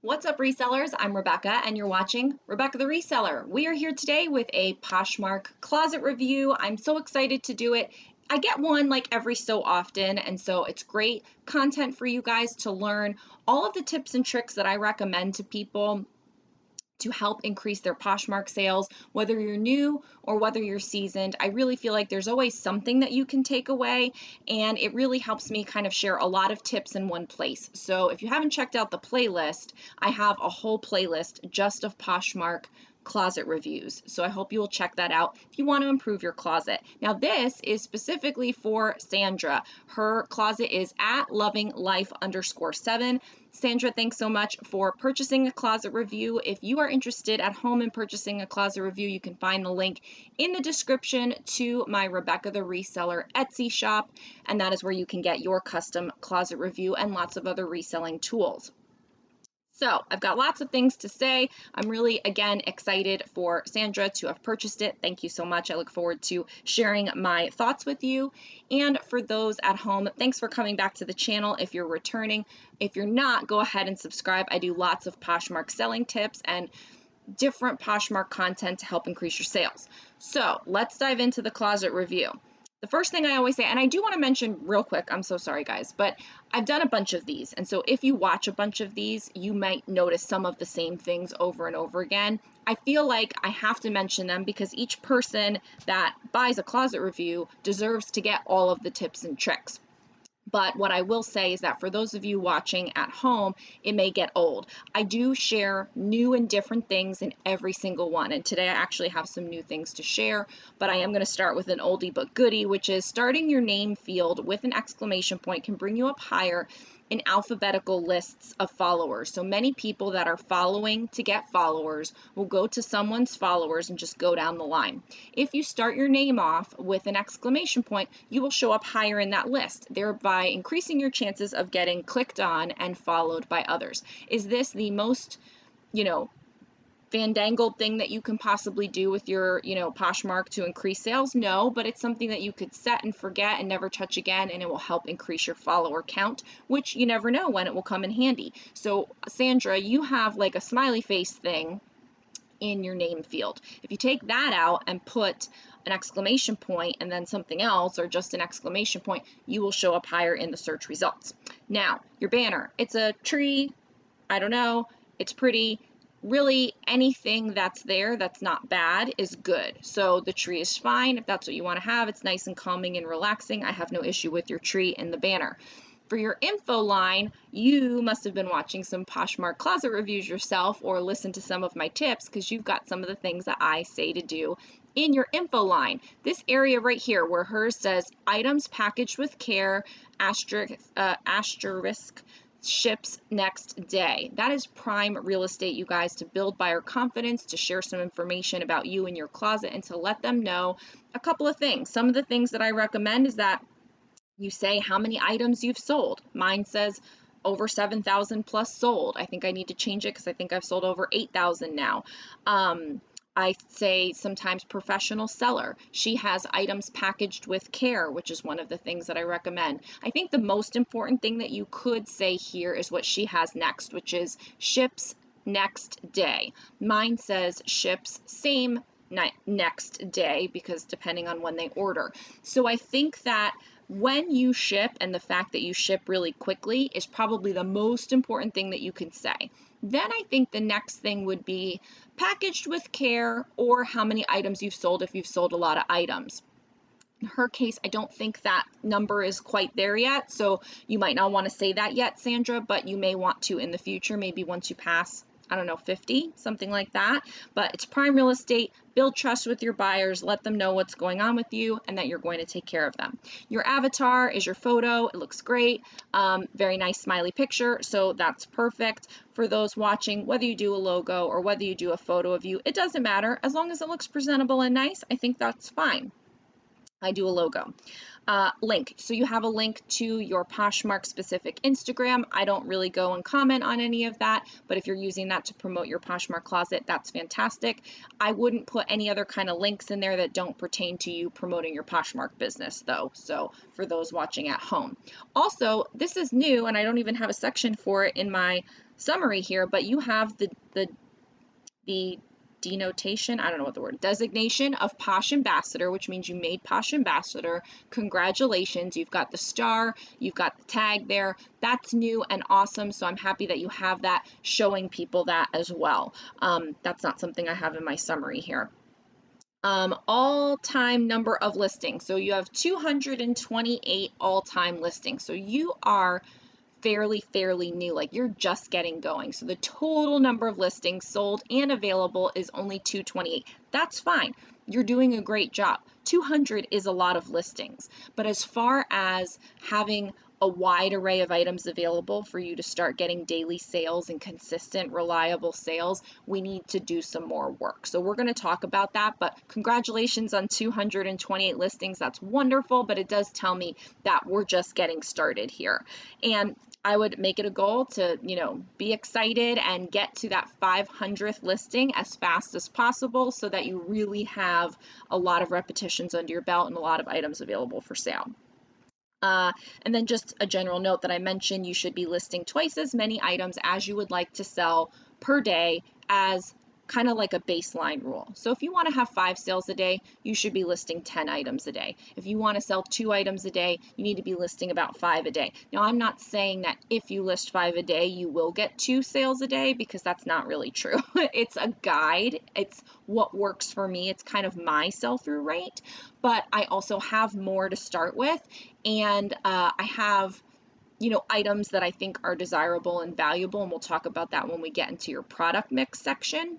What's up, resellers? I'm Rebecca, and you're watching Rebecca the Reseller. We are here today with a Poshmark closet review. I'm so excited to do it. I get one like every so often, and so it's great content for you guys to learn all of the tips and tricks that I recommend to people to help increase their Poshmark sales, whether you're new or whether you're seasoned. I really feel like there's always something that you can take away, and it really helps me kind of share a lot of tips in one place. So if you haven't checked out the playlist, I have a whole playlist just of Poshmark closet reviews. So I hope you will check that out if you want to improve your closet. Now this is specifically for Sandra. Her closet is at lovinglife_7. Sandra, thanks so much for purchasing a closet review. If you are interested at home in purchasing a closet review, you can find the link in the description to my Rebecca the Reseller Etsy shop, and that is where you can get your custom closet review and lots of other reselling tools. So I've got lots of things to say. I'm really, again, excited for Sandra to have purchased it. Thank you so much. I look forward to sharing my thoughts with you. And for those at home, thanks for coming back to the channel if you're returning. If you're not, go ahead and subscribe. I do lots of Poshmark selling tips and different Poshmark content to help increase your sales. So let's dive into the closet review. The first thing I always say, and I do want to mention real quick, I'm so sorry guys, but I've done a bunch of these. And so if you watch a bunch of these, you might notice some of the same things over and over again. I feel like I have to mention them because each person that buys a closet review deserves to get all of the tips and tricks. But what I will say is that for those of you watching at home, it may get old. I do share new and different things in every single one. And today I actually have some new things to share, but I am going to start with an oldie but goodie, which is starting your name field with an exclamation point can bring you up higher in alphabetical lists of followers. So many people that are following to get followers will go to someone's followers and just go down the line. If you start your name off with an exclamation point, you will show up higher in that list, thereby increasing your chances of getting clicked on and followed by others. Is this the most, fandangled thing that you can possibly do with your, Poshmark to increase sales? No, but it's something that you could set and forget and never touch again, and it will help increase your follower count, which you never know when it will come in handy. So Sandra, you have like a smiley face thing in your name field. If you take that out and put an exclamation point and then something else or just an exclamation point, you will show up higher in the search results. Now, your banner, it's a tree, I don't know, it's pretty. Really, anything that's there that's not bad is good. So the tree is fine if that's what you want to have. It's nice and calming and relaxing. I have no issue with your tree in the banner. For your info line, you must have been watching some Poshmark closet reviews yourself or listened to some of my tips because you've got some of the things that I say to do in your info line. This area right here where hers says items packaged with care, asterisk, ships next day. That is prime real estate, you guys, to build buyer confidence, to share some information about you and your closet, and to let them know a couple of things. Some of the things that I recommend is that you say how many items you've sold. Mine says over 7,000 plus sold. I think I need to change it because I think I've sold over 8,000 now. I say sometimes professional seller. She has items packaged with care, which is one of the things that I recommend. I think the most important thing that you could say here is what she has next, which is ships next day. Mine says ships same next day because depending on when they order. So I think that when you ship, and the fact that you ship really quickly is probably the most important thing that you can say. Then I think the next thing would be packaged with care or how many items you've sold if you've sold a lot of items. In her case, I don't think that number is quite there yet, so you might not want to say that yet, Sandra, but you may want to in the future, maybe once you pass, I don't know, 50, something like that. But it's prime real estate. Build trust with your buyers, let them know what's going on with you and that you're going to take care of them. Your avatar is your photo. It looks great. Very nice smiley picture, so that's perfect. For those watching, whether you do a logo or whether you do a photo of you, it doesn't matter. As long as it looks presentable and nice, I think that's fine. I do a logo. Link. So you have a link to your Poshmark specific Instagram. I don't really go and comment on any of that, but if you're using that to promote your Poshmark closet, that's fantastic. I wouldn't put any other kind of links in there that don't pertain to you promoting your Poshmark business though. So for those watching at home. Also, this is new and I don't even have a section for it in my summary here, but you have the denotation, I don't know what the word, designation of Posh Ambassador, which means you made Posh Ambassador. Congratulations, you've got the star, you've got the tag there. That's new and awesome, so I'm happy that you have that, showing people that as well. That's not something I have in my summary here. All-time number of listings. So you have 228 all-time listings. So you are fairly new, like you're just getting going. So the total number of listings sold and available is only 228. That's fine. You're doing a great job. 200 is a lot of listings. But as far as having a wide array of items available for you to start getting daily sales and consistent, reliable sales, we need to do some more work. So we're going to talk about that, but congratulations on 228 listings. That's wonderful, but it does tell me that we're just getting started here. And I would make it a goal to, be excited and get to that 500th listing as fast as possible so that you really have a lot of repetitions under your belt and a lot of items available for sale. And then just a general note that I mentioned, you should be listing twice as many items as you would like to sell per day, as kind of like a baseline rule. So if you want to have 5 sales a day, you should be listing 10 items a day. If you want to sell 2 items a day, you need to be listing about 5 a day. Now, I'm not saying that if you list 5 a day, you will get 2 sales a day, because that's not really true. It's a guide. It's what works for me. It's kind of my sell-through rate, but I also have more to start with, and I have items that I think are desirable and valuable, and we'll talk about that when we get into your product mix section.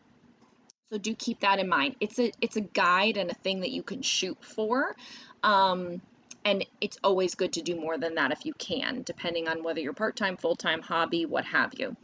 So do keep that in mind. It's a guide and a thing that you can shoot for. And it's always good to do more than that if you can, depending on whether you're part-time, full-time, hobby, what have you.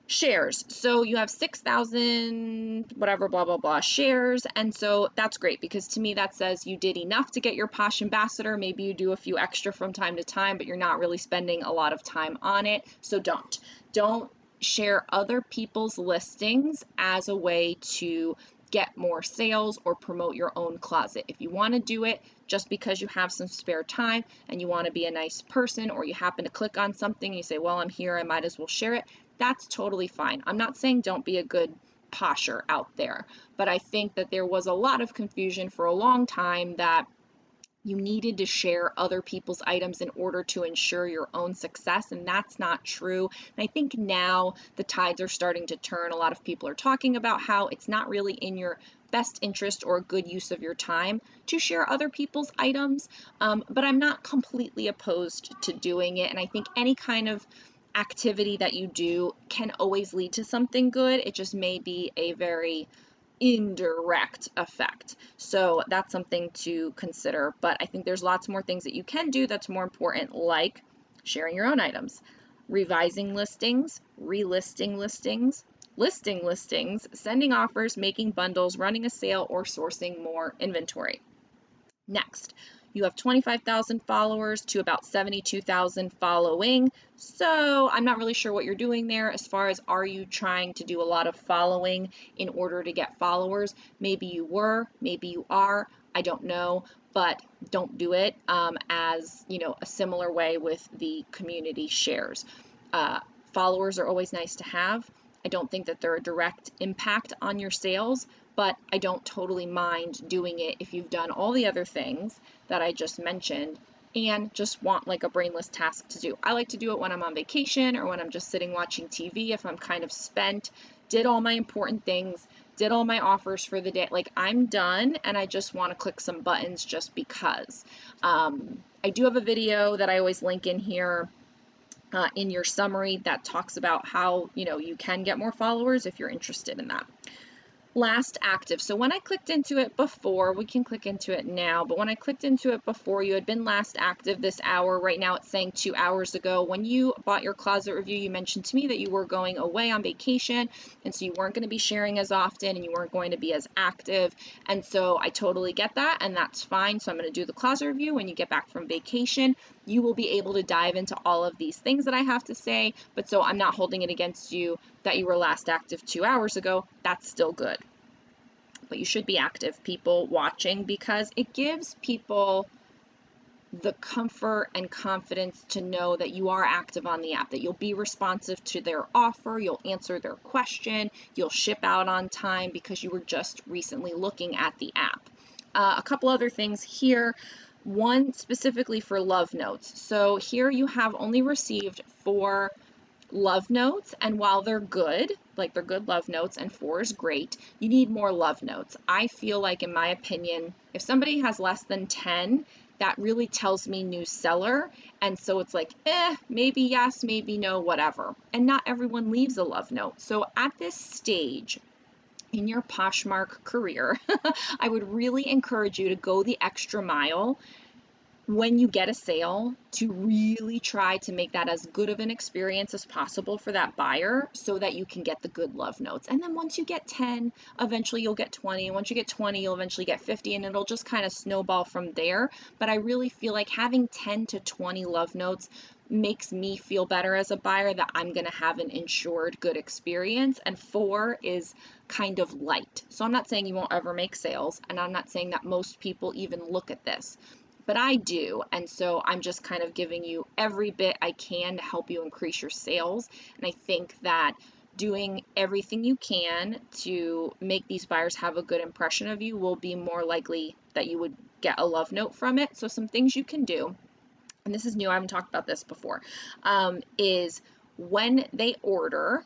Shares. So you have 6,000 whatever, blah, blah, blah shares. And so that's great, because to me that says you did enough to get your Posh Ambassador. Maybe you do a few extra from time to time, but you're not really spending a lot of time on it. So don't share other people's listings as a way to get more sales or promote your own closet. If you want to do it just because you have some spare time and you want to be a nice person, or you happen to click on something and you say, well, I'm here, I might as well share it, that's totally fine. I'm not saying don't be a good posher out there, but I think that there was a lot of confusion for a long time that you needed to share other people's items in order to ensure your own success, and that's not true. And I think now the tides are starting to turn. A lot of people are talking about how it's not really in your best interest or a good use of your time to share other people's items, but I'm not completely opposed to doing it, and I think any kind of activity that you do can always lead to something good. It just may be a very indirect effect. So that's something to consider, but I think there's lots more things that you can do that's more important, like sharing your own items, revising listings, relisting listings, listing listings, sending offers, making bundles, running a sale, or sourcing more inventory. Next, you have 25,000 followers to about 72,000 following. So I'm not really sure what you're doing there as far as, are you trying to do a lot of following in order to get followers? Maybe you were, maybe you are, I don't know, but don't do it as a similar way with the community shares. Followers are always nice to have. I don't think that they're a direct impact on your sales, but I don't totally mind doing it if you've done all the other things that I just mentioned and just want like a brainless task to do. I like to do it when I'm on vacation or when I'm just sitting watching TV, if I'm kind of spent, did all my important things, did all my offers for the day, like I'm done and I just want to click some buttons just because. I do have a video that I always link in here in your summary that talks about how you can get more followers if you're interested in that. Last active. So when I clicked into it before, we can click into it now, but when I clicked into it before, you had been last active this hour. Right now it's saying 2 hours ago. When you bought your closet review, you mentioned to me that you were going away on vacation, and so you weren't going to be sharing as often and you weren't going to be as active. And so I totally get that, and that's fine. So I'm going to do the closet review when you get back from vacation. You will be able to dive into all of these things that I have to say, but so I'm not holding it against you that you were last active 2 hours ago. That's still good. But you should be active, people watching, because it gives people the comfort and confidence to know that you are active on the app, that you'll be responsive to their offer, you'll answer their question, you'll ship out on time because you were just recently looking at the app. A couple other things here, one specifically for love notes. So here you have only received 4 love notes, and while they're good, like they're good love notes and 4 is great, you need more love notes. I feel like, in my opinion, if somebody has less than 10, that really tells me new seller, and so it's like, maybe yes, maybe no, whatever. And not everyone leaves a love note. So at this stage in your Poshmark career, I would really encourage you to go the extra mile when you get a sale, to really try to make that as good of an experience as possible for that buyer so that you can get the good love notes. And then once you get 10, eventually you'll get 20. Once you get 20, you'll eventually get 50, and it'll just kind of snowball from there. But I really feel like having 10 to 20 love notes makes me feel better as a buyer that I'm going to have an ensured good experience, and 4 is kind of light. So I'm not saying you won't ever make sales, and I'm not saying that most people even look at this, but I do, and so I'm just kind of giving you every bit I can to help you increase your sales. And I think that doing everything you can to make these buyers have a good impression of you will be more likely that you would get a love note from it. So some things you can do, and this is new, I haven't talked about this before, is when they order,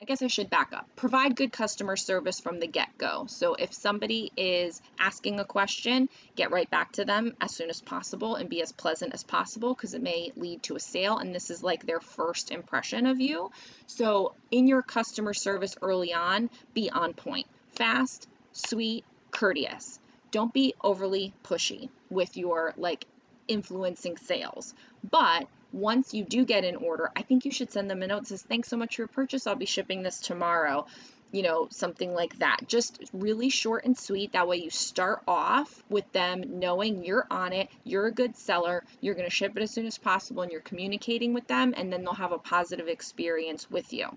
I guess I should back up. Provide good customer service from the get-go. So if somebody is asking a question, get right back to them as soon as possible and be as pleasant as possible, because it may lead to a sale, and this is like their first impression of you. So in your customer service early on, be on point. Fast, sweet, courteous. Don't be overly pushy with your influencing sales. But once you do get an order, I think you should send them a note that says, thanks so much for your purchase, I'll be shipping this tomorrow, something like that. Just really short and sweet. That way you start off with them knowing you're on it, you're a good seller, you're going to ship it as soon as possible, and you're communicating with them, and then they'll have a positive experience with you.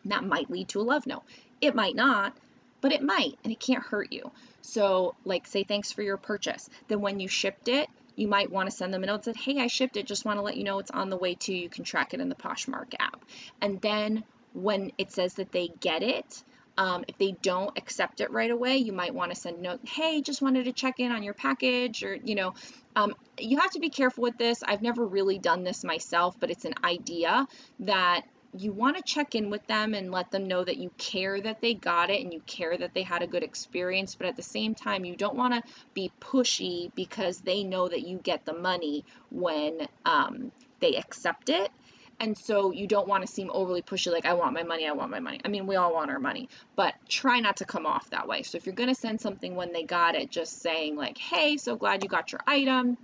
And that might lead to a love note. It might not, but it might, and it can't hurt you. So say thanks for your purchase. Then when you shipped it, you might want to send them a note that said, hey, I shipped it, just want to let you know it's on the way to you. You can track it in the Poshmark app. And then when it says that they get it, if they don't accept it right away, you might want to send a note, hey, just wanted to check in on your package, or, you have to be careful with this. I've never really done this myself, but it's an idea that you want to check in with them and let them know that you care that they got it and you care that they had a good experience, but at the same time, you don't want to be pushy because they know that you get the money when they accept it. And so you don't want to seem overly pushy, like, I want my money, I want my money. I mean, we all want our money, but try not to come off that way. So if you're going to send something when they got it, just saying hey, so glad you got your item.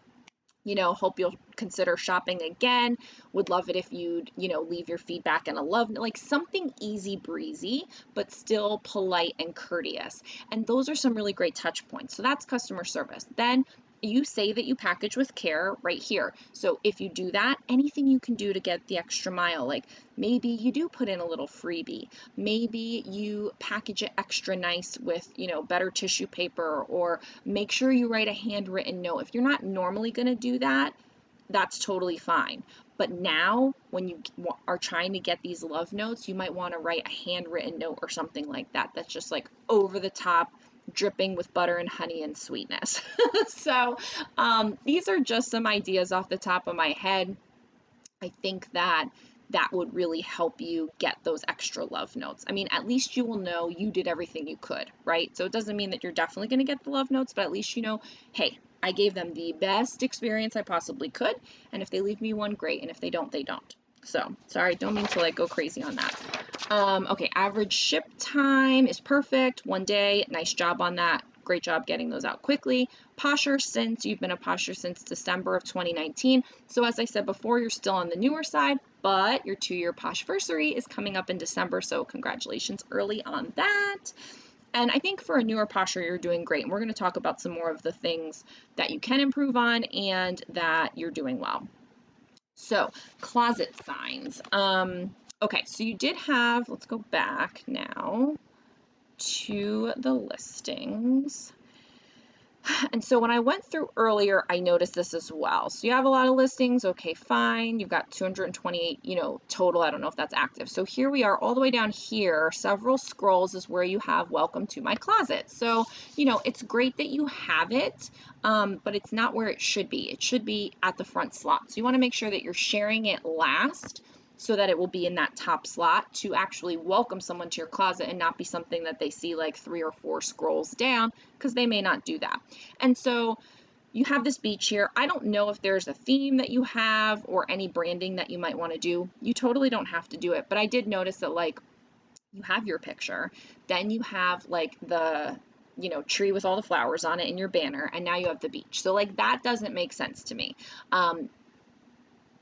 Hope you'll consider shopping again. Would love it if you'd, leave your feedback and a love, something easy breezy, but still polite and courteous. And those are some really great touch points. So that's customer service. Then you say that you package with care right here. So if you do that, anything you can do to get the extra mile, maybe you do put in a little freebie. Maybe you package it extra nice with, better tissue paper, or make sure you write a handwritten note. If you're not normally going to do that, that's totally fine. But now, when you are trying to get these love notes, you might want to write a handwritten note or something like that. That's just over the top, dripping with butter and honey and sweetness. So these are just some ideas off the top of my head. I think that would really help you get those extra love notes. I mean, at least you will know you did everything you could, right? So it doesn't mean that you're definitely going to get the love notes, but at least hey, I gave them the best experience I possibly could, and if they leave me one, great, and if they don't, they don't. So, sorry, don't mean to go crazy on that. Okay, average ship time is perfect, 1 day. Nice job on that. Great job getting those out quickly. Posher, since you've been a Posher since December of 2019. So as I said before, you're still on the newer side, but your 2-year Poshversary is coming up in December, so congratulations early on that. And I think for a newer Posher, you're doing great. And we're going to talk about some more of the things that you can improve on and that you're doing well. So, closet signs. Okay, so you did have, let's go back now to the listings. And so when I went through earlier, I noticed this as well. So you have a lot of listings. Okay, fine. You've got 228, total. I don't know if that's active. So here we are all the way down here. Several scrolls is where you have welcome to my closet. So, it's great that you have it, but it's not where it should be. It should be at the front slot. So you want to make sure that you're sharing it last so that it will be in that top slot to actually welcome someone to your closet and not be something that they see like 3 or 4 scrolls down, because they may not do that. And so you have this beach here. I don't know if there's a theme that you have or any branding that you might want to do. You totally don't have to do it, but I did notice that like you have your picture, then you have like the tree with all the flowers on it in your banner, and now you have the beach. So like that doesn't make sense to me.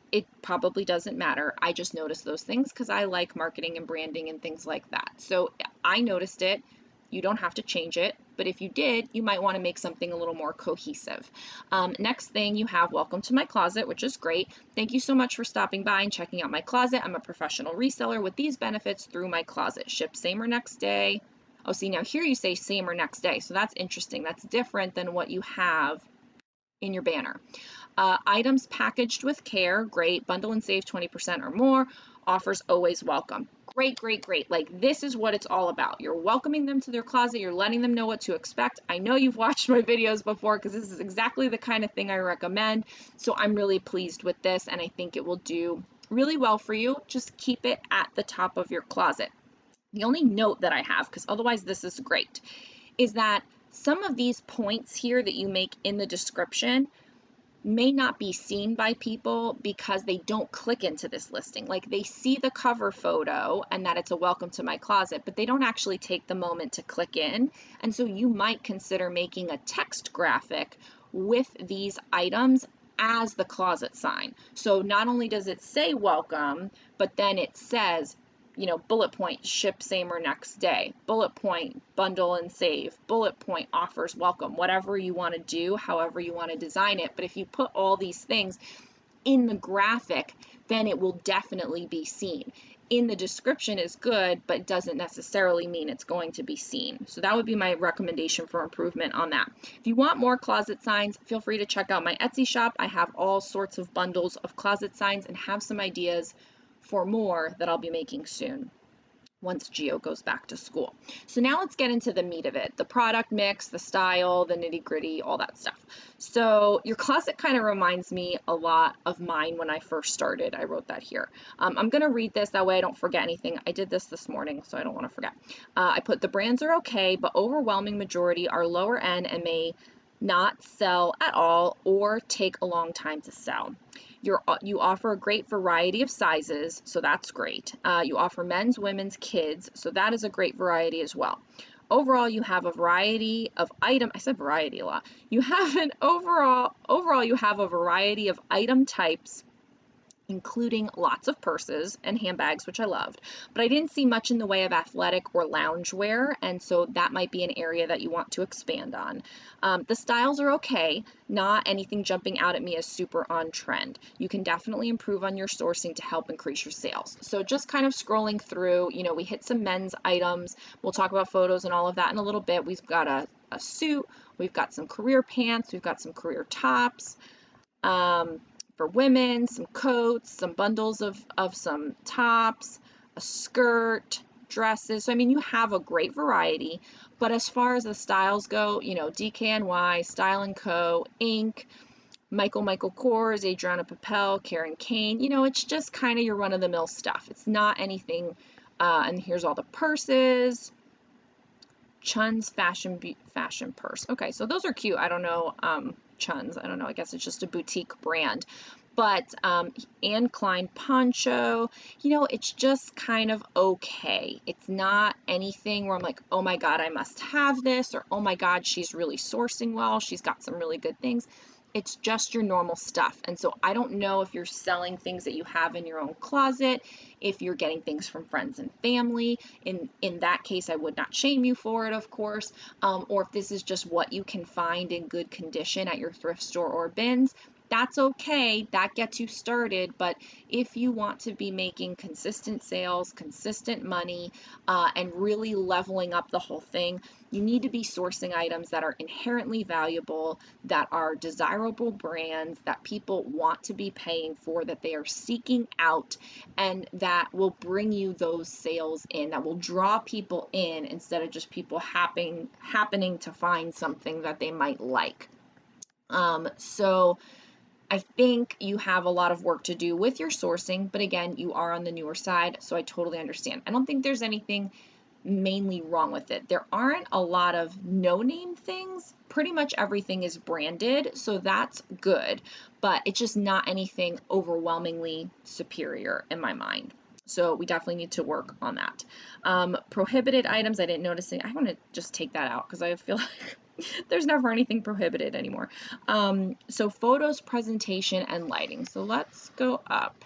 It probably doesn't matter. I just noticed those things because I like marketing and branding and things like that. So I noticed it. You don't have to change it, but if you did, you might want to make something a little more cohesive. Next thing, you have welcome to my closet, which is great. Thank you so much for stopping by and checking out my closet. I'm a professional reseller with these benefits through my closet. Ship same or next day. Oh, see, now here you say same or next day. So that's interesting. That's different than what you have in your banner. Items packaged with care, great. Bundle and save 20% or more. Offers always welcome. Great, great, great. Like this is what it's all about. You're welcoming them to their closet. You're letting them know what to expect. I know you've watched my videos before because this is exactly the kind of thing I recommend. So I'm really pleased with this, and I think it will do really well for you. Just keep it at the top of your closet. The only note that I have, because otherwise this is great, is that some of these points here that you make in the description may not be seen by people because they don't click into this listing. Like they see the cover photo and that it's a welcome to my closet, but they don't actually take the moment to click in. And so you might consider making a text graphic with these items as the closet sign. So not only does it say welcome, but then it says, bullet point, ship same or next day, bullet point, bundle and save, bullet point, offers welcome, whatever you want to do, however you want to design it. But if you put all these things in the graphic, then it will definitely be seen. In the description is good, but doesn't necessarily mean it's going to be seen. So that would be my recommendation for improvement on that. If you want more closet signs, feel free to check out my Etsy shop. I have all sorts of bundles of closet signs and have some ideas for more that I'll be making soon once Geo goes back to school. So now let's get into the meat of it, the product mix, the style, the nitty gritty, all that stuff. So your closet kind of reminds me a lot of mine when I first started. I wrote that here. I'm going to read this, that way I don't forget anything. I did this morning, so I don't want to forget. I put the brands are okay, but overwhelming majority are lower end and may not sell at all or take a long time to sell. You offer a great variety of sizes, so that's great. You offer men's, women's, kids, so that is a great variety as well. Overall, you have a variety of item. I said variety a lot. You have an overall you have a variety of item types, including lots of purses and handbags, which I loved. But I didn't see much in the way of athletic or loungewear, and so that might be an area that you want to expand on. The styles are okay, not anything jumping out at me as super on trend. You can definitely improve on your sourcing to help increase your sales. So just kind of scrolling through, we hit some men's items. We'll talk about photos and all of that in a little bit. We've got a suit, we've got some career pants, we've got some career tops. For women, some coats, some bundles of some tops, a skirt, dresses. So, I mean, you have a great variety, but as far as the styles go, DKNY, Style & Co., Inc., Michael Kors, Adriana Papel, Karen Kane, it's just kind of your run-of-the-mill stuff. It's not anything, and here's all the purses. Chun's fashion purse. Okay, so those are cute. I don't know, Chun's. I don't know. I guess it's just a boutique brand. But Anne Klein poncho, it's just kind of okay. It's not anything where I'm like, oh my God, I must have this, or oh my God, she's really sourcing well. She's got some really good things. It's just your normal stuff. And so I don't know if you're selling things that you have in your own closet, if you're getting things from friends and family. In that case, I would not shame you for it, of course. Or if this is just what you can find in good condition at your thrift store or bins, that's okay. That gets you started. But if you want to be making consistent sales, consistent money, and really leveling up the whole thing, you need to be sourcing items that are inherently valuable, that are desirable brands, that people want to be paying for, that they are seeking out, and that will bring you those sales in, that will draw people in instead of just people happening to find something that they might like. So I think you have a lot of work to do with your sourcing, but again, you are on the newer side, so I totally understand. I don't think there's anything mainly wrong with it. There aren't a lot of no-name things. Pretty much everything is branded, so that's good, but it's just not anything overwhelmingly superior in my mind. So we definitely need to work on that. Prohibited items, I didn't notice it. I want to just take that out because I feel like there's never anything prohibited anymore. So photos, presentation, and lighting. So let's go up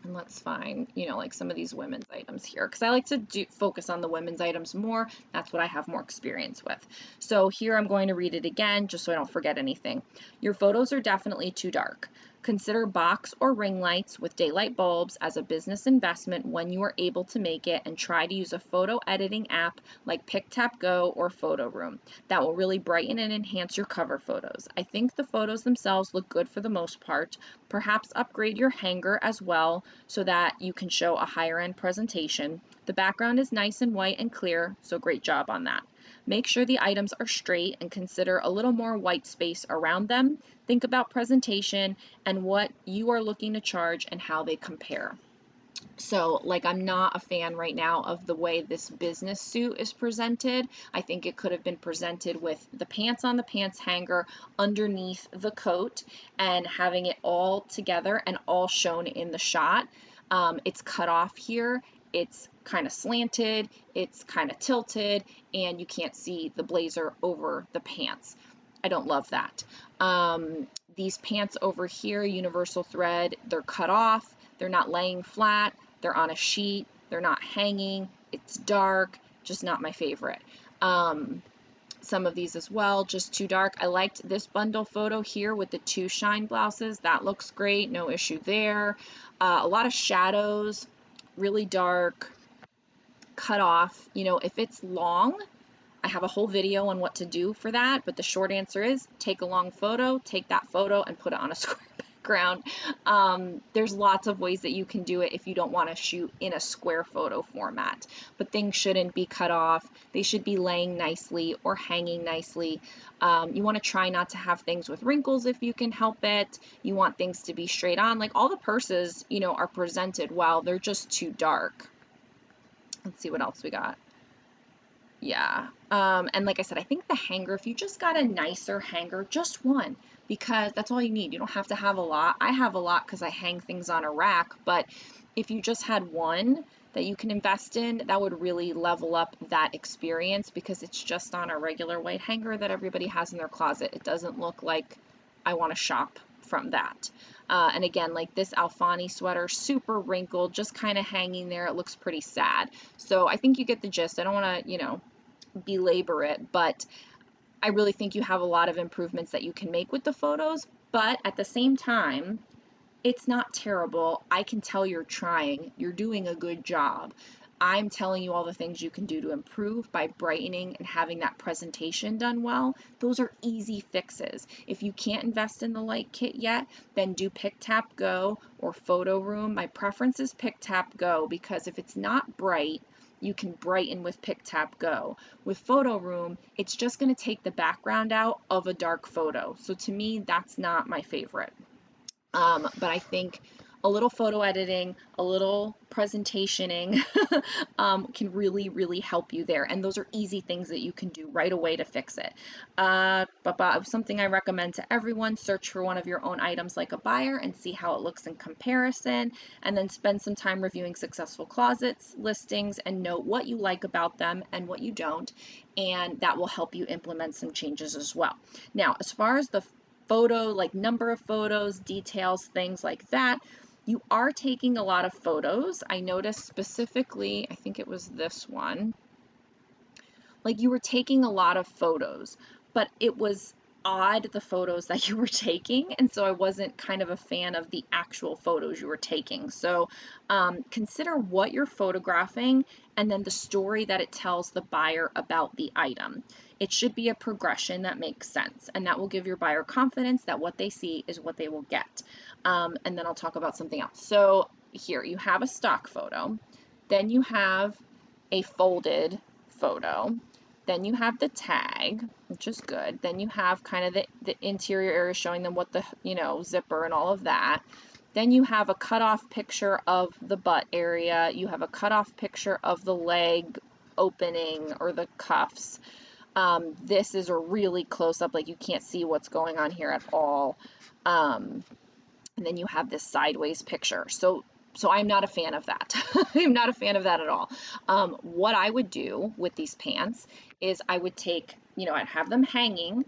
and let's find, like some of these women's items here, because I like to focus on the women's items more. That's what I have more experience with. So here I'm going to read it again just so I don't forget anything. Your photos are definitely too dark. Consider box or ring lights with daylight bulbs as a business investment when you are able to make it, and try to use a photo editing app like PicTapGo or Photo Room. That will really brighten and enhance your cover photos. I think the photos themselves look good for the most part. Perhaps upgrade your hanger as well so that you can show a higher end presentation. The background is nice and white and clear, so great job on that. Make sure the items are straight and consider a little more white space around them. Think about presentation and what you are looking to charge and how they compare. So, like, I'm not a fan right now of the way this business suit is presented. I think it could have been presented with the pants on the pants hanger underneath the coat and having it all together and all shown in the shot. It's cut off here. It's kind of slanted, it's kind of tilted, and you can't see the blazer over the pants. I don't love that. These pants over here, universal thread, they're cut off, they're not laying flat, they're on a sheet, they're not hanging, it's dark, just not my favorite. Some of these as well, just too dark. I liked this bundle photo here with the 2 shine blouses. That looks great, no issue there. A lot of shadows, really dark, cut off. If it's long, I have a whole video on what to do for that, but the short answer is take a long photo, take that photo and put it on a square background. There's lots of ways that you can do it if you don't want to shoot in a square photo format, but things shouldn't be cut off. They should be laying nicely or hanging nicely. You want to try not to have things with wrinkles if you can help it. You want things to be straight on. Like all the purses, are presented well, they're just too dark. Let's see what else we got. Yeah. And like I said, I think the hanger, if you just got a nicer hanger, just one, because that's all you need. You don't have to have a lot. I have a lot because I hang things on a rack, but if you just had one that you can invest in, that would really level up that experience, because it's just on a regular white hanger that everybody has in their closet. It doesn't look like I want to shop from that. And again, like this Alfani sweater, super wrinkled, just kind of hanging there. It looks pretty sad. So I think you get the gist. I don't want to, belabor it, but I really think you have a lot of improvements that you can make with the photos. But at the same time, it's not terrible. I can tell you're trying. You're doing a good job. I'm telling you all the things you can do to improve by brightening and having that presentation done well. Those are easy fixes. If you can't invest in the light kit yet, then do PicTapGo or Photo Room. My preference is PicTapGo because if it's not bright, you can brighten with PicTapGo. With Photo Room, it's just going to take the background out of a dark photo. So to me, that's not my favorite. But I think a little photo editing, a little presentationing can really, really help you there. And those are easy things that you can do right away to fix it. But something I recommend to everyone, search for one of your own items like a buyer and see how it looks in comparison, and then spend some time reviewing successful closets, listings, and note what you like about them and what you don't. And that will help you implement some changes as well. Now, as far as the photo, like number of photos, details, things like that, you are taking a lot of photos. I noticed specifically, I think it was this one, like you were taking a lot of photos, but it was odd, the photos that you were taking, and so I wasn't kind of a fan of the actual photos you were taking. So consider what you're photographing and then the story that it tells the buyer about the item. It should be a progression that makes sense, and that will give your buyer confidence that what they see is what they will get. And then I'll talk about something else. So here you have a stock photo, then you have a folded photo, then you have the tag, which is good. Then you have kind of the interior area showing them what the, zipper and all of that. Then you have a cutoff picture of the butt area. You have a cutoff picture of the leg opening or the cuffs. This is a really close up, like you can't see what's going on here at all. And then you have this sideways picture. So I'm not a fan of that. I'm not a fan of that at all. What I would do with these pants is I would take, I'd have them hanging,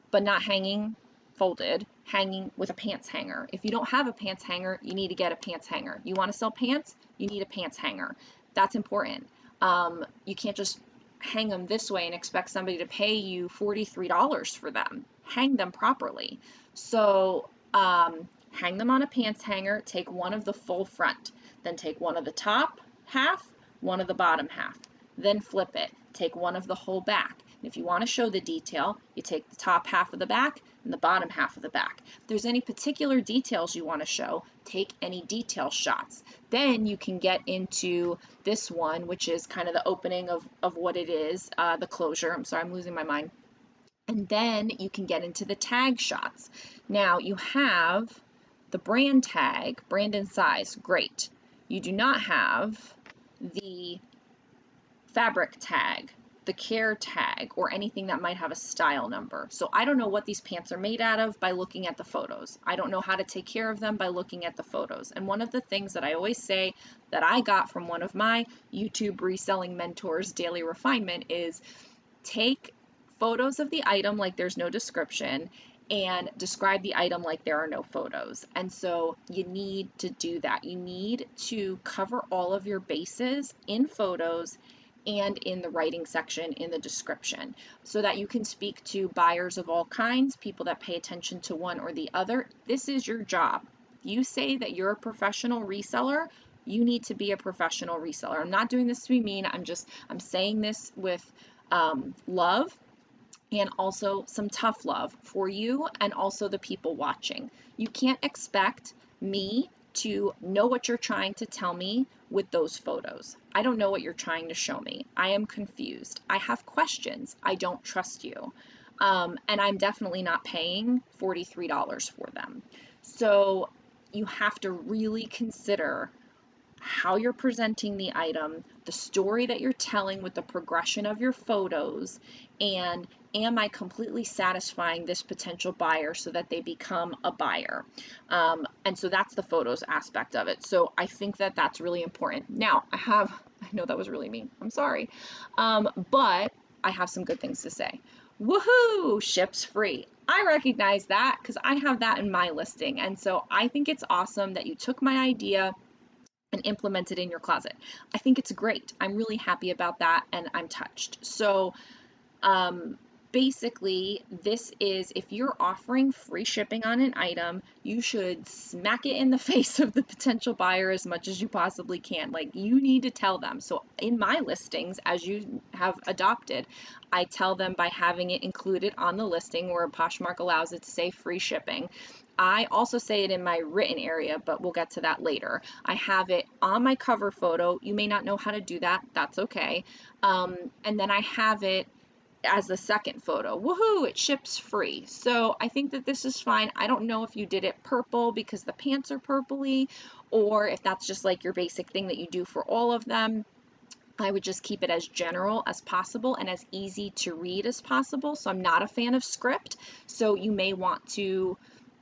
but not hanging folded, hanging with a pants hanger. If you don't have a pants hanger, you need to get a pants hanger. You want to sell pants? You need a pants hanger. That's important. You can't just hang them this way and expect somebody to pay you $43 for them. Hang them properly. So hang them on a pants hanger, take one of the full front, then take one of the top half, one of the bottom half, then flip it, take one of the whole back. And if you want to show the detail, you take the top half of the back and the bottom half of the back. If there's any particular details you want to show, take any detail shots. Then you can get into this one, which is kind of the opening of what it is, the closure. I'm sorry, I'm losing my mind. And then you can get into the tag shots. Now you have the brand tag, brand and size, great. You do not have the fabric tag, the care tag, or anything that might have a style number. So I don't know what these pants are made out of by looking at the photos. I don't know how to take care of them by looking at the photos. And one of the things that I always say that I got from one of my YouTube reselling mentors, Daily Refinement, is take photos of the item like there's no description and describe the item like there are no photos. And so you need to do that. You need to cover all of your bases in photos and in the writing section in the description so that you can speak to buyers of all kinds, people that pay attention to one or the other. This is your job. You say that you're a professional reseller, you need to be a professional reseller. I'm not doing this to be mean. I'm saying this with love and also some tough love for you and also the people watching. You can't expect me to know what you're trying to tell me with those photos. I don't know what you're trying to show me. I am confused. I have questions. I don't trust you. And I'm definitely not paying $43 for them. So you have to really consider how you're presenting the item, the story that you're telling with the progression of your photos, and am I completely satisfying this potential buyer so that they become a buyer? And so that's the photos aspect of it. So I think that that's really important. Now, I know that was really mean. I'm sorry. But I have some good things to say. Woohoo! Ships free. I recognize that because I have that in my listing. And so I think it's awesome that you took my idea and implement it in your closet. I think it's great. I'm really happy about that and I'm touched. So basically this is, if you're offering free shipping on an item, you should smack it in the face of the potential buyer as much as you possibly can. Like, you need to tell them. So in my listings, as you have adopted, I tell them by having it included on the listing where Poshmark allows it to say free shipping. I also say it in my written area, but we'll get to that later. I have it on my cover photo. You may not know how to do that. That's okay. And then I have it as the second photo. Woohoo, it ships free. So I think that this is fine. I don't know if you did it purple because the pants are purpley, or if that's just like your basic thing that you do for all of them. I would just keep it as general as possible and as easy to read as possible. So I'm not a fan of script. So you may want to,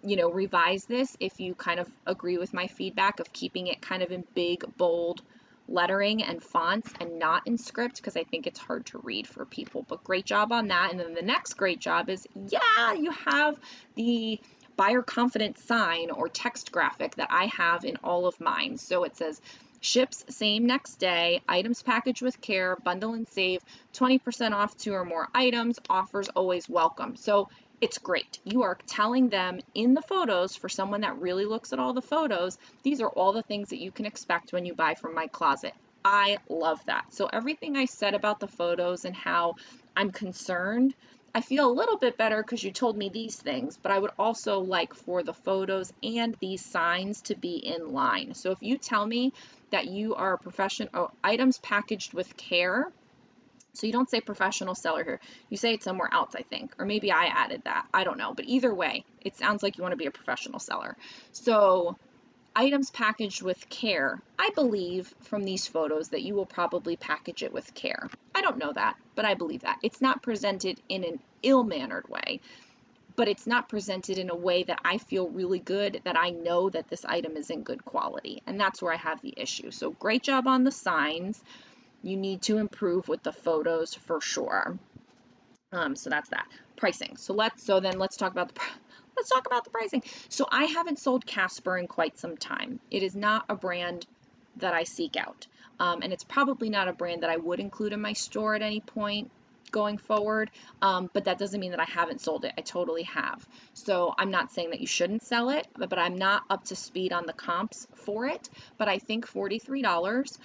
revise this if you kind of agree with my feedback of keeping it kind of in big, bold lettering and fonts and not in script, because I think it's hard to read for people. But great job on that. And then the next great job is, you have the buyer confidence sign or text graphic that I have in all of mine. So it says, ships same next day, items packaged with care, bundle and save, 20% off 2 or more items, offers always welcome. So it's great. You are telling them in the photos, for someone that really looks at all the photos, these are all the things that you can expect when you buy from my closet. I love that. So everything I said about the photos and how I'm concerned, I feel a little bit better because you told me these things, but I would also like for the photos and these signs to be in line. So if you tell me that you are a professional, items packaged with care, so you don't say professional seller here. You say it somewhere else, I think. Or maybe I added that. I don't know. But either way, it sounds like you want to be a professional seller. So items packaged with care. I believe from these photos that you will probably package it with care. I don't know that, but I believe that. It's not presented in an ill-mannered way, but it's not presented in a way that I feel really good, that I know that this item is in good quality. And that's where I have the issue. So great job on the signs. You need to improve with the photos for sure. So that's that. Pricing. So let's talk about the pricing. So I haven't sold Casper in quite some time. It is not a brand that I seek out. And it's probably not a brand that I would include in my store at any point going forward, but that doesn't mean that I haven't sold it. I totally have. So I'm not saying that you shouldn't sell it, but I'm not up to speed on the comps for it. But I think $43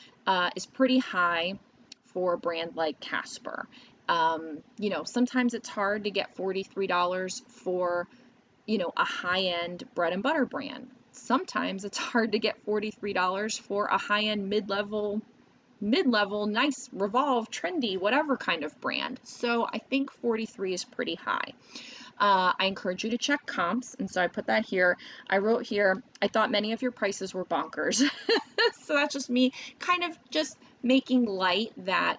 is pretty high for a brand like Casper. You know, sometimes it's hard to get $43 for, you know, a high-end bread and butter brand. Sometimes it's hard to get $43 for a high-end mid-level, nice, Revolve, trendy, whatever kind of brand. So I think 43 is pretty high. I encourage you to check comps, and so I put that here. I wrote here, I thought many of your prices were bonkers. So that's just me kind of just making light that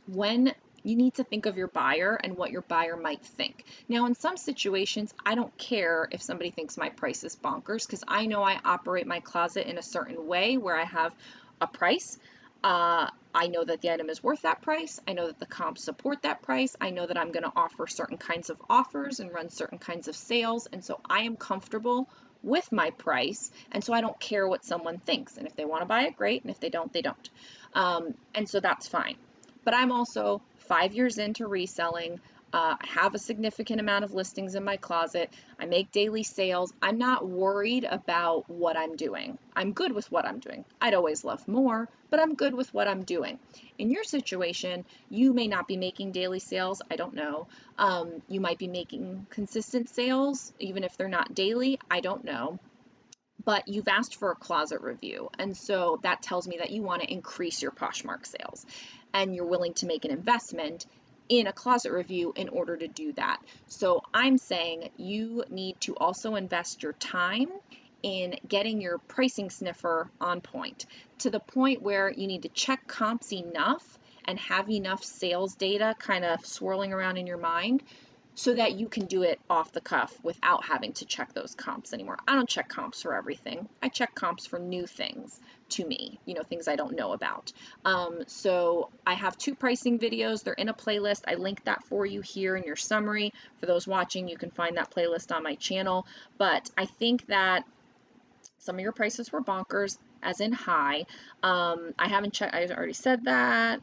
when you need to think of your buyer and what your buyer might think. Now, in some situations, I don't care if somebody thinks my price is bonkers because I know I operate my closet in a certain way where I have a price. I know that the item is worth that price. I know that the comps support that price. I know that I'm going to offer certain kinds of offers and run certain kinds of sales. And so I am comfortable with my price. And so I don't care what someone thinks. And if they want to buy it, great. And if they don't, they don't. And so that's fine. But I'm also 5 years into reselling. I have a significant amount of listings in my closet. I make daily sales. I'm not worried about what I'm doing. I'm good with what I'm doing. I'd always love more, but I'm good with what I'm doing. In your situation, you may not be making daily sales. I don't know. You might be making consistent sales, even if they're not daily. I don't know. But you've asked for a closet review, and so that tells me that you want to increase your Poshmark sales, and you're willing to make an investment in a closet review in order to do that. So I'm saying you need to also invest your time in getting your pricing sniffer on point, to the point where you need to check comps enough and have enough sales data kind of swirling around in your mind so that you can do it off the cuff without having to check those comps anymore. I don't check comps for everything. I check comps for new things to me, you know, things I don't know about. So I have 2 pricing videos. They're in a playlist. I linked that for you here in your summary. For those watching, you can find that playlist on my channel. But I think that some of your prices were bonkers, as in high. I haven't checked, I already said that.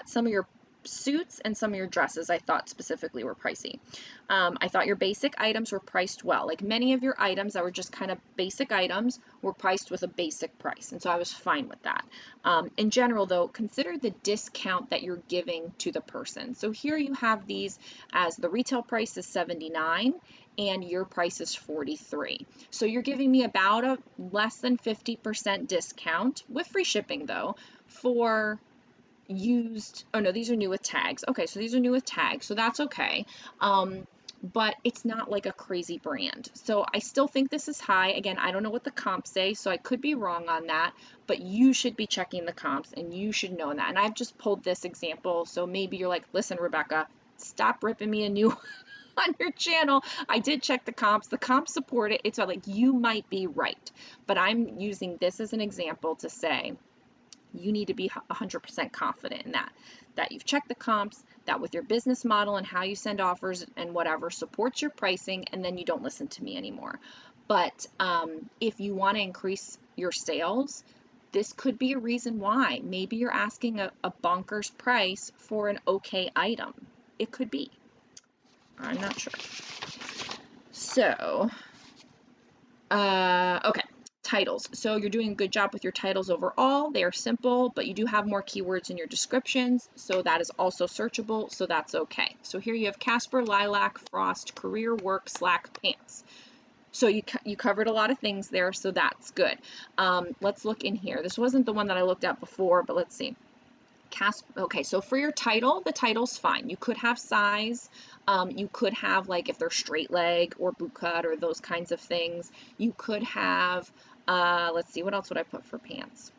Some of your suits and some of your dresses I thought specifically were pricey. I thought your basic items were priced well. Like many of your items that were just kind of basic items were priced with a basic price, and so I was fine with that. In general though, consider the discount that you're giving to the person. So here you have these as the retail price is $79 and your price is $43. So you're giving me about a less than 50% discount with free shipping though for used, oh no, these are new with tags. Okay, so these are new with tags, so that's okay. But it's not like a crazy brand. So I still think this is high. Again, I don't know what the comps say, so I could be wrong on that, but you should be checking the comps and you should know that. And I've just pulled this example, so maybe you're like, listen, Rebecca, stop ripping me a new on your channel. I did check the comps. The comps support it. It's like you might be right, but I'm using this as an example to say, you need to be 100% confident in that you've checked the comps, that with your business model and how you send offers and whatever supports your pricing, and then you don't listen to me anymore. But if you want to increase your sales, this could be a reason why. Maybe you're asking a bonkers price for an okay item. It could be. I'm not sure. So, okay, titles. So you're doing a good job with your titles overall. They are simple, but you do have more keywords in your descriptions, so that is also searchable, so that's okay. So here you have Casper, Lilac, Frost, Career, Work, Slack, Pants. So you covered a lot of things there, so that's good. Let's look in here. This wasn't the one that I looked at before, but let's see. Okay, so for your title, the title's fine. You could have size. You could have, like, if they're straight leg or boot cut or those kinds of things. You could have, let's see, what else would I put for pants?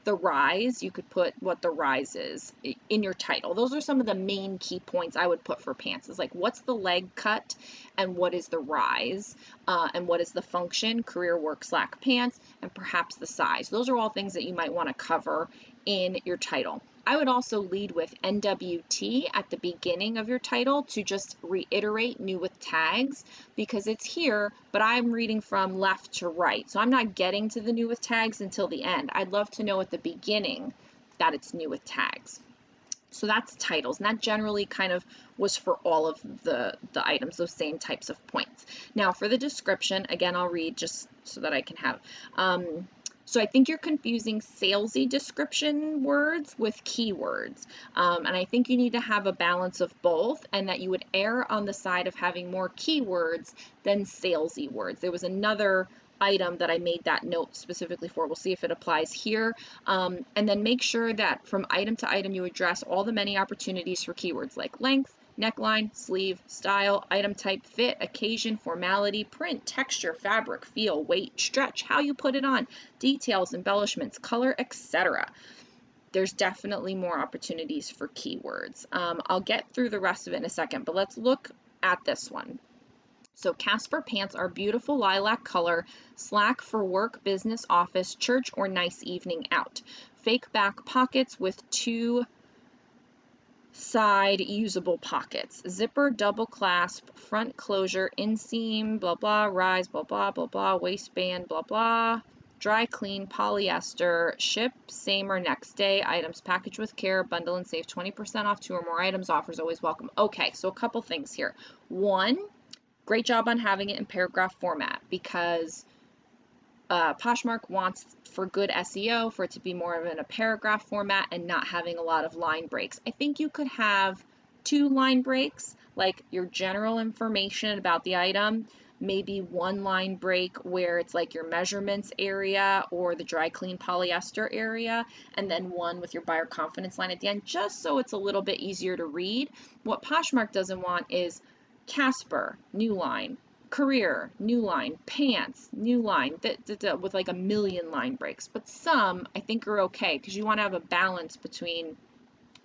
The rise, you could put what the rise is in your title. Those are some of the main key points I would put for pants, is like, what's the leg cut and what is the rise, and what is the function, career, work, slack, pants, and perhaps the size. Those are all things that you might want to cover in your title. I would also lead with NWT at the beginning of your title to just reiterate new with tags, because it's here, but I'm reading from left to right. So I'm not getting to the new with tags until the end. I'd love to know at the beginning that it's new with tags. So that's titles, and that generally kind of was for all of the items, those same types of points. Now for the description, again, I'll read just so that I can have, so I think you're confusing salesy description words with keywords, and I think you need to have a balance of both, and that you would err on the side of having more keywords than salesy words. There was another item that I made that note specifically for. We'll see if it applies here. And then make sure that from item to item you address all the many opportunities for keywords like length, neckline, sleeve, style, item type, fit, occasion, formality, print, texture, fabric, feel, weight, stretch, how you put it on, details, embellishments, color, etc. There's definitely more opportunities for keywords. I'll get through the rest of it in a second, but let's look at this one. So Casper pants are beautiful lilac color, slack for work, business, office, church, or nice evening out. Fake back pockets with 2 side usable pockets. Zipper, double clasp, front closure, inseam, blah blah, rise, blah blah, blah blah, waistband, blah blah. Dry clean, polyester, ship same or next day, items packaged with care, bundle and save 20% off 2 or more items, offers always welcome. Okay, so a couple things here. One, great job on having it in paragraph format, because Poshmark wants, for good SEO, for it to be more of in a paragraph format and not having a lot of line breaks. I think you could have 2 line breaks, like your general information about the item, maybe 1 line break where it's like your measurements area or the dry clean polyester area, and then 1 with your buyer confidence line at the end, just so it's a little bit easier to read. What Poshmark doesn't want is Casper, new line, career, new line, pants, new line, with like a million line breaks. But some, I think, are okay, because you want to have a balance between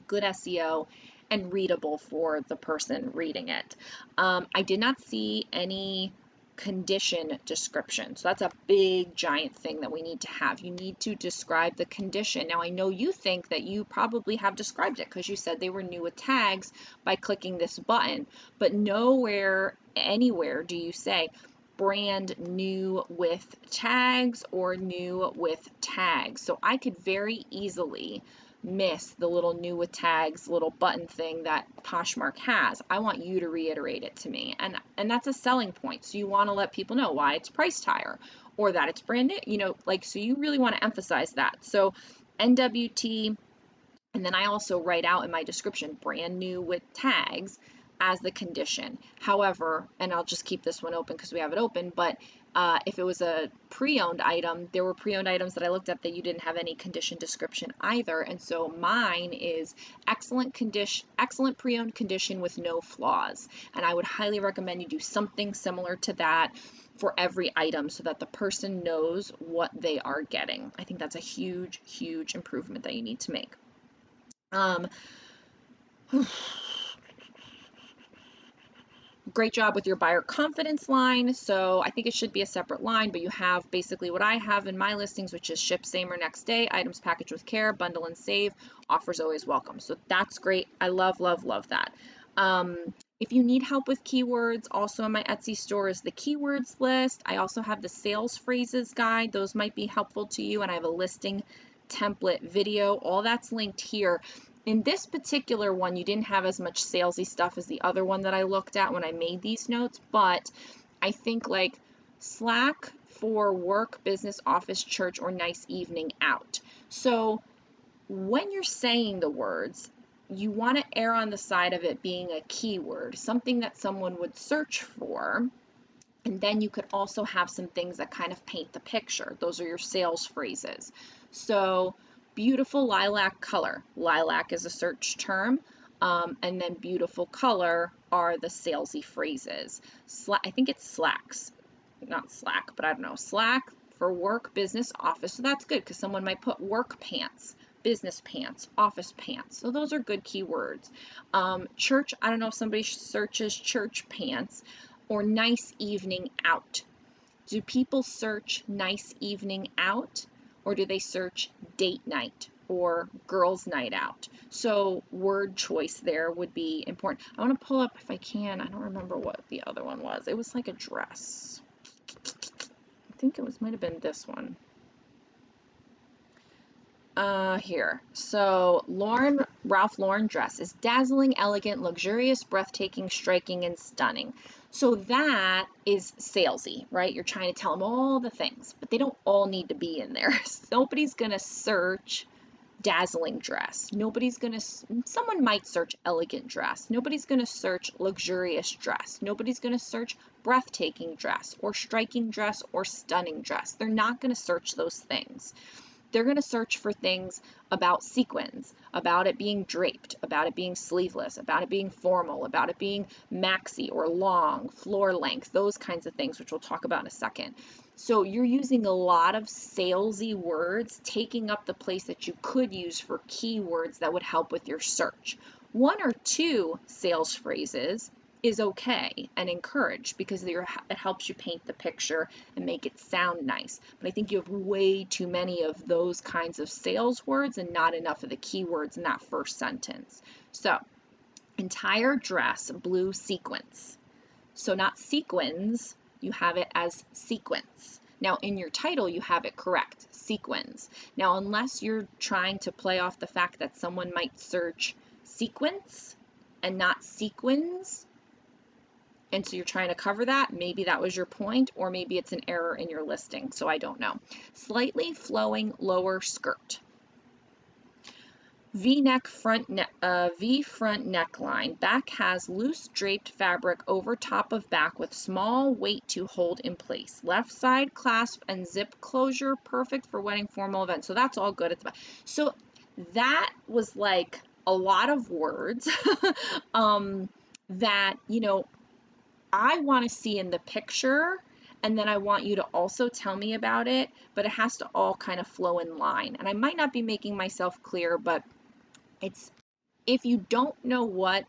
good SEO and readable for the person reading it. I did not see any condition description. So that's a big giant thing that we need to have. You need to describe the condition. Now I know you think that you probably have described it because you said they were new with tags by clicking this button, but nowhere, anywhere do you say brand new with tags or new with tags. So I could very easily miss the little new with tags little button thing that Poshmark has. I want you to reiterate it to me, and that's a selling point. So you want to let people know why it's priced higher or that it's brand new, you know, like, so you really want to emphasize that. So NWT, and then I also write out in my description brand new with tags as the condition. However, and I'll just keep this one open because we have it open, but if it was a pre-owned item, there were pre-owned items that I looked at that you didn't have any condition description either, and so mine is excellent pre-owned condition with no flaws, and I would highly recommend you do something similar to that for every item so that the person knows what they are getting. I think that's a huge, huge improvement that you need to make. Great job with your buyer confidence line. So I think it should be a separate line, but you have basically what I have in my listings, which is ship same or next day, items packaged with care, bundle and save, offers always welcome. So that's great. I love, love, love that. If you need help with keywords, also in my Etsy store is the keywords list. I also have the sales phrases guide. Those might be helpful to you. And I have a listing template video. All that's linked here. in this particular one, you didn't have as much salesy stuff as the other one that I looked at when I made these notes, but I think like Slack for work, business, office, church, or nice evening out. So when you're saying the words, you want to err on the side of it being a keyword, something that someone would search for. And then you could also have some things that kind of paint the picture. Those are your sales phrases. So beautiful lilac color. Lilac is a search term. And then beautiful color are the salesy phrases. I think it's slacks, not Slack, but I don't know. Slack for work, business, office. So that's good because someone might put work pants, business pants, office pants. So those are good keywords. Church, I don't know if somebody searches church pants or nice evening out. Do people search nice evening out, or do they search date night or girls' night out? So word choice there would be important. I want to pull up if I can. I don't remember what the other one was. It was like a dress. I think it might have been this one. Here. So Ralph Lauren dress is dazzling, elegant, luxurious, breathtaking, striking, and stunning. So that is salesy, right? You're trying to tell them all the things, but they don't all need to be in there. Nobody's gonna search dazzling dress. Someone might search elegant dress. Nobody's gonna search luxurious dress. Nobody's gonna search breathtaking dress or striking dress or stunning dress. They're not gonna search those things. They're going to search for things about sequins, about it being draped, about it being sleeveless, about it being formal, about it being maxi or long, floor length, those kinds of things, which we'll talk about in a second. So you're using a lot of salesy words, taking up the place that you could use for keywords that would help with your search. One or two sales phrases is okay and encouraged because it helps you paint the picture and make it sound nice. But I think you have way too many of those kinds of sales words and not enough of the keywords in that first sentence. So, entire dress, blue sequins. So not sequins, you have it as sequence. Now in your title, you have it correct, sequins. Now unless you're trying to play off the fact that someone might search sequence and not sequins, and so you're trying to cover that, maybe that was your point, or maybe it's an error in your listing, so I don't know. Slightly flowing lower skirt. V front neckline. Back has loose draped fabric over top of back with small weight to hold in place. Left side clasp and zip closure, perfect for wedding formal events. So that's all good. So that was like a lot of words that, I want to see in the picture, and then I want you to also tell me about it, but it has to all kind of flow in line. And I might not be making myself clear, but if you don't know what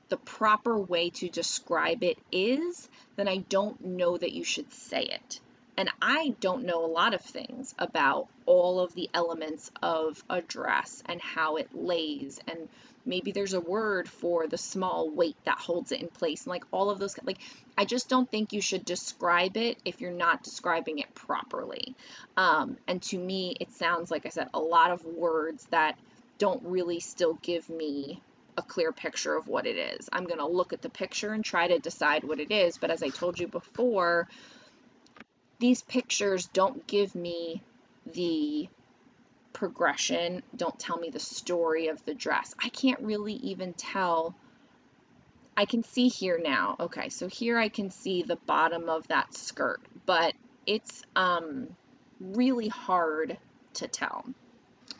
the proper way to describe it is, then I don't know that you should say it. And I don't know a lot of things about all of the elements of a dress and how it lays, and maybe there's a word for the small weight that holds it in place, and like all of those, like I just don't think you should describe it if you're not describing it properly. And to me, it sounds, like I said, a lot of words that don't really still give me a clear picture of what it is. I'm going to look at the picture and try to decide what it is, but as I told you before, these pictures don't give me the progression, don't tell me the story of the dress. I can't really even tell. I can see here now. Okay, so here I can see the bottom of that skirt, but it's really hard to tell.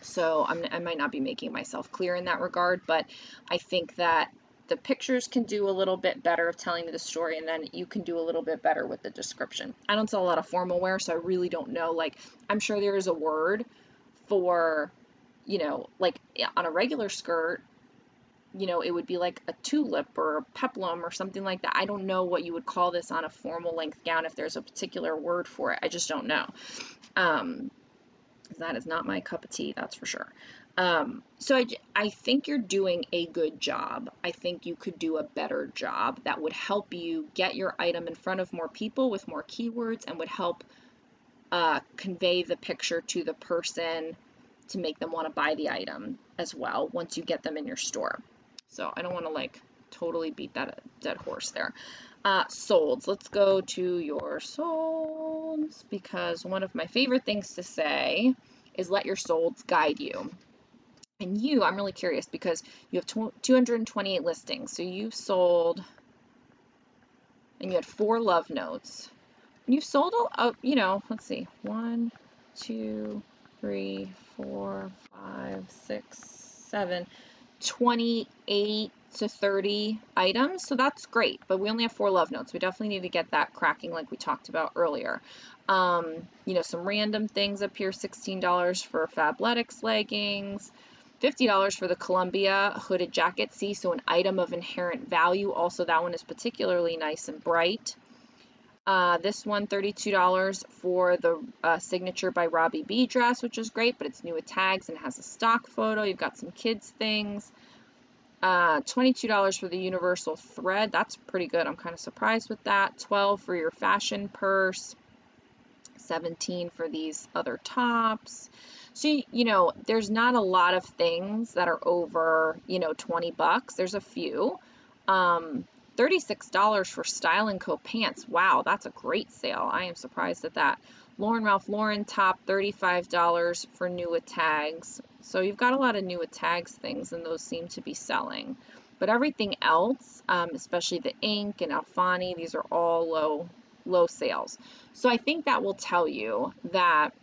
So I might not be making myself clear in that regard, but I think that the pictures can do a little bit better of telling me the story, and then you can do a little bit better with the description. I don't sell a lot of formal wear, so I really don't know. Like, I'm sure there is a word for, like on a regular skirt, it would be like a tulip or a peplum or something like that. I don't know what you would call this on a formal length gown if there's a particular word for it. I just don't know. That is not my cup of tea, that's for sure. So I think you're doing a good job. I think you could do a better job that would help you get your item in front of more people with more keywords and would help convey the picture to the person to make them want to buy the item as well once you get them in your store. So I don't want to like totally beat that dead horse there. Solds. Let's go to your solds, because one of my favorite things to say is let your solds guide you. And I'm really curious because you have 228 listings. So you've sold, and you had 4 love notes. And you've sold, let's see, 1, 2, 3, 4, 5, 6, 7, 28 to 30 items. So that's great, but we only have 4 love notes. We definitely need to get that cracking like we talked about earlier. Some random things up here, $16 for Fabletics leggings, $50 for the Columbia hooded jacket. See, so an item of inherent value. Also, that one is particularly nice and bright. This one, $32 for the Signature by Robbie B dress, which is great, but it's new with tags and has a stock photo. You've got some kids things. $22 for the Universal thread. That's pretty good. I'm kind of surprised with that. $12 for your fashion purse. $17 for these other tops. So, there's not a lot of things that are over, $20. There's a few. $36 for Style & Co. pants. Wow, that's a great sale. I am surprised at that. Ralph Lauren top, $35 for new with tags. So you've got a lot of new with tags things, and those seem to be selling. But everything else, especially the ink and Alfani, these are all low sales. So I think that will tell you that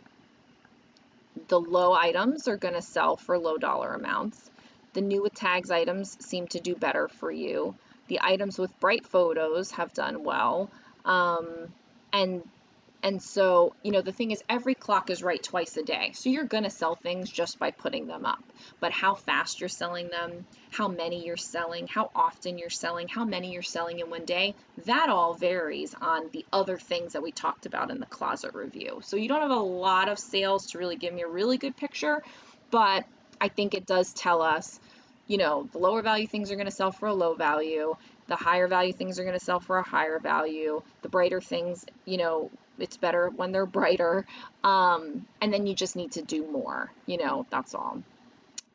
the low items are going to sell for low dollar amounts. The new with tags items seem to do better for you. The items with bright photos have done well. And so, the thing is, every clock is right twice a day. So you're going to sell things just by putting them up. But how fast you're selling them, how many you're selling, how often you're selling, how many you're selling in one day, that all varies on the other things that we talked about in the closet review. So you don't have a lot of sales to really give me a really good picture, but I think it does tell us, the lower value things are going to sell for a low value. The higher value things are going to sell for a higher value. The brighter things, it's better when they're brighter. And then you just need to do more, that's all.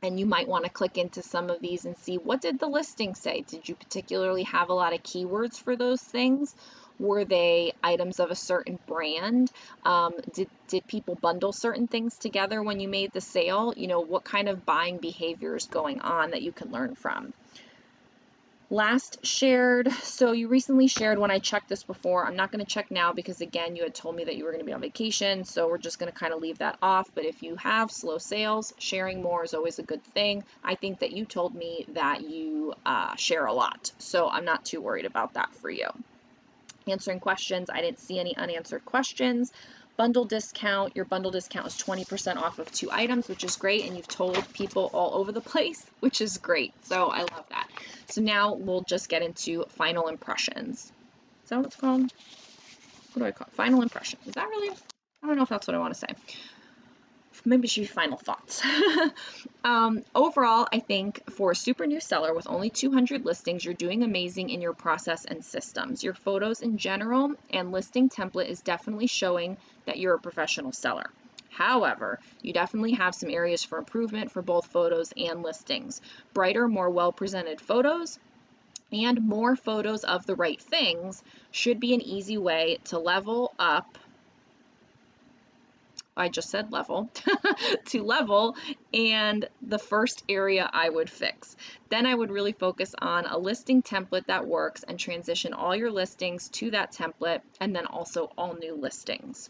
And you might want to click into some of these and see, what did the listing say? Did you particularly have a lot of keywords for those things? Were they items of a certain brand? Did people bundle certain things together when you made the sale? What kind of buying behavior is going on that you can learn from? Last shared, so you recently shared when I checked this before. I'm not going to check now because, again, you had told me that you were going to be on vacation, so we're just going to kind of leave that off. But if you have slow sales, sharing more is always a good thing. I think that you told me that you share a lot, so I'm not too worried about that for you. Answering questions, I didn't see any unanswered questions. Bundle discount, your bundle discount is 20% off of 2 items, which is great, and you've told people all over the place, which is great. So I love that. So now we'll just get into final impressions. Is that what it's called? What do I call it? Final impressions. Is that really? I don't know if that's what I want to say. Maybe it should be final thoughts. Overall, I think for a super new seller with only 200 listings, you're doing amazing in your process and systems. Your photos in general and listing template is definitely showing that you're a professional seller. However, you definitely have some areas for improvement for both photos and listings. Brighter, more well-presented photos and more photos of the right things should be an easy way to level up. I just said level, to level, and the first area I would fix. Then I would really focus on a listing template that works and transition all your listings to that template, and then also all new listings.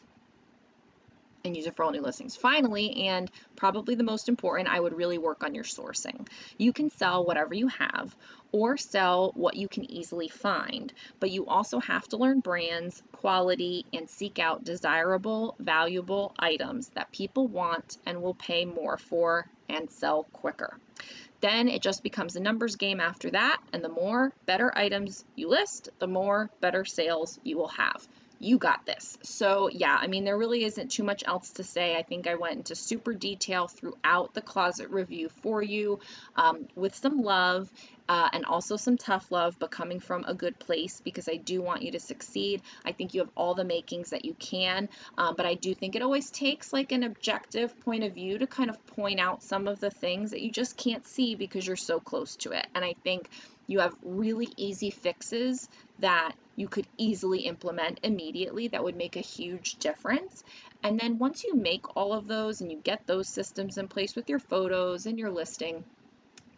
And use it for all new listings. Finally, and probably the most important, I would really work on your sourcing. You can sell whatever you have or sell what you can easily find, but you also have to learn brands, quality, and seek out desirable, valuable items that people want and will pay more for and sell quicker. Then it just becomes a numbers game after that, and the more better items you list, the more better sales you will have. you got this. So yeah, I mean, there really isn't too much else to say. I think I went into super detail throughout the closet review for you, with some love, and also some tough love, but coming from a good place, because I do want you to succeed. I think you have all the makings that you can, but I do think it always takes like an objective point of view to kind of point out some of the things that you just can't see because you're so close to it. And I think you have really easy fixes that you could easily implement immediately that would make a huge difference. And then once you make all of those and you get those systems in place with your photos and your listing,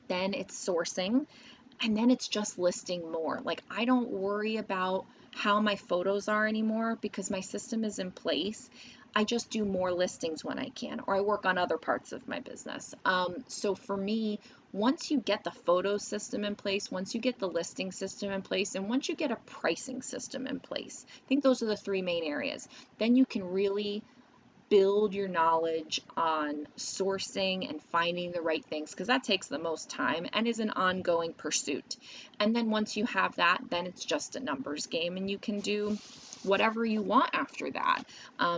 then it's sourcing, and then it's just listing more. Like, I don't worry about how my photos are anymore because my system is in place. I just do more listings when I can, or I work on other parts of my business. So for me, once you get the photo system in place, once you get the listing system in place, and once you get a pricing system in place, I think those are the three main areas. Then you can really build your knowledge on sourcing and finding the right things, because that takes the most time and is an ongoing pursuit. And then once you have that, then it's just a numbers game and you can do whatever you want after that.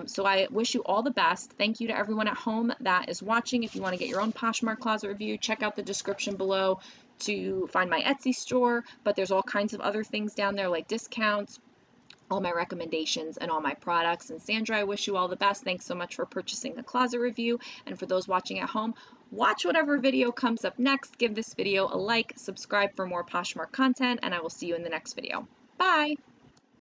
So I wish you all the best. Thank you to everyone at home that is watching. If you want to get your own Poshmark closet review, check out the description below to find my Etsy store, but there's all kinds of other things down there like discounts, all my recommendations, and all my products. And Sandra, I wish you all the best. Thanks so much for purchasing the closet review. And for those watching at home, watch whatever video comes up next. Give this video a like, subscribe for more Poshmark content, and I will see you in the next video. Bye!